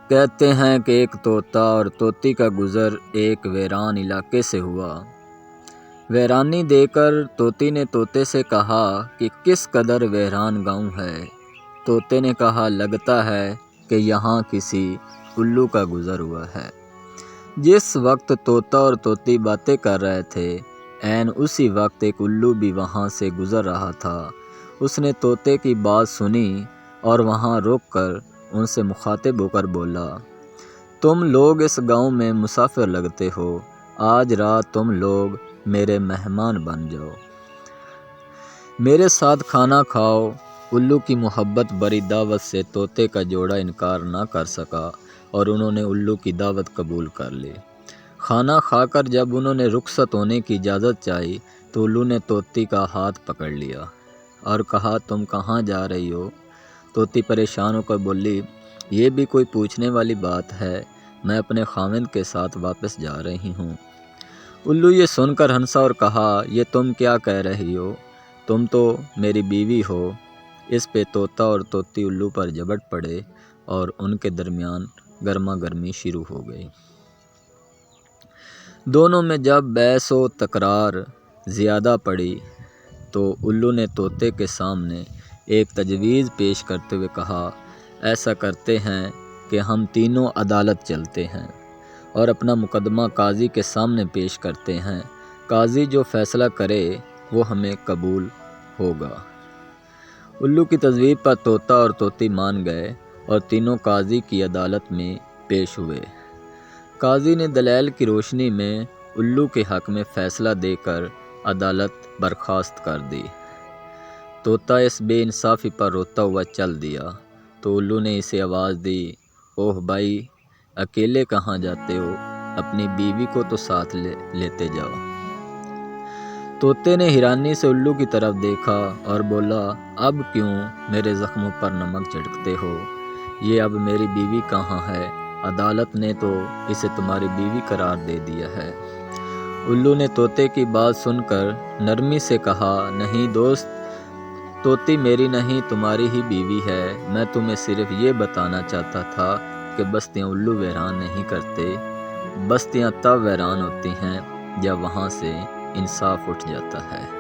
کہتے ہیں کہ ایک طوطا اور طوطی کا گزر ایک ویران علاقے سے ہوا۔ ویرانی دیکھ کر طوطی نے طوطے سے کہا کہ کس قدر ویران گاؤں ہے۔ طوطے نے کہا لگتا ہے کہ یہاں کسی الو کا گزر ہوا ہے۔ جس وقت طوطا اور طوطی باتیں کر رہے تھے عین اسی وقت ایک الو بھی وہاں سے گزر رہا تھا۔ اس نے طوطے کی بات سنی اور وہاں رک کر ان سے مخاطب ہو کر بولا، تم لوگ اس گاؤں میں مسافر لگتے ہو، آج رات تم لوگ میرے مہمان بن جاؤ، میرے ساتھ کھانا کھاؤ۔ الو کی محبت بری دعوت سے طوطے کا جوڑا انکار نہ کر سکا اور انہوں نے الو کی دعوت قبول کر لی۔ کھانا کھا کر جب انہوں نے رخصت ہونے کی اجازت چاہی تو الو نے طوطی کا ہاتھ پکڑ لیا اور کہا تم کہاں جا رہی ہو؟ طوطی پریشان ہو کر بولی، یہ بھی کوئی پوچھنے والی بات ہے، میں اپنے خاوند کے ساتھ واپس جا رہی ہوں۔ الو یہ سن کر ہنسا اور کہا، یہ تم کیا کہہ رہی ہو؟ تم تو میری بیوی ہو۔ اس پہ طوطا اور طوطی الو پر جھپٹ پڑے اور ان کے درمیان گرما گرمی شروع ہو گئی۔ دونوں میں جب بحث و تکرار زیادہ پڑی تو الو نے طوطے کے سامنے ایک تجویز پیش کرتے ہوئے کہا، ایسا کرتے ہیں کہ ہم تینوں عدالت چلتے ہیں اور اپنا مقدمہ قاضی کے سامنے پیش کرتے ہیں، قاضی جو فیصلہ کرے وہ ہمیں قبول ہوگا۔ الو کی تجویز پر طوطا اور طوطی مان گئے اور تینوں قاضی کی عدالت میں پیش ہوئے۔ قاضی نے دلائل کی روشنی میں الو کے حق میں فیصلہ دے کر عدالت برخاست کر دی۔ طوطا اس بے انصافی پر روتا ہوا چل دیا تو الو نے اسے آواز دی، اوہ بھائی، اکیلے کہاں جاتے ہو؟ اپنی بیوی کو تو ساتھ لیتے جاؤ۔ طوطے نے حیرانی سے الو کی طرف دیکھا اور بولا، اب کیوں میرے زخموں پر نمک چھڑکتے ہو؟ یہ اب میری بیوی کہاں ہے؟ عدالت نے تو اسے تمہاری بیوی قرار دے دیا ہے۔ الو نے طوطے کی بات سن کر نرمی سے کہا، نہیں دوست، طوطی میری نہیں تمہاری ہی بیوی ہے۔ میں تمہیں صرف یہ بتانا چاہتا تھا کہ بستیاں الو ویران نہیں کرتے، بستیاں تب ویران ہوتی ہیں جب وہاں سے انصاف اٹھ جاتا ہے۔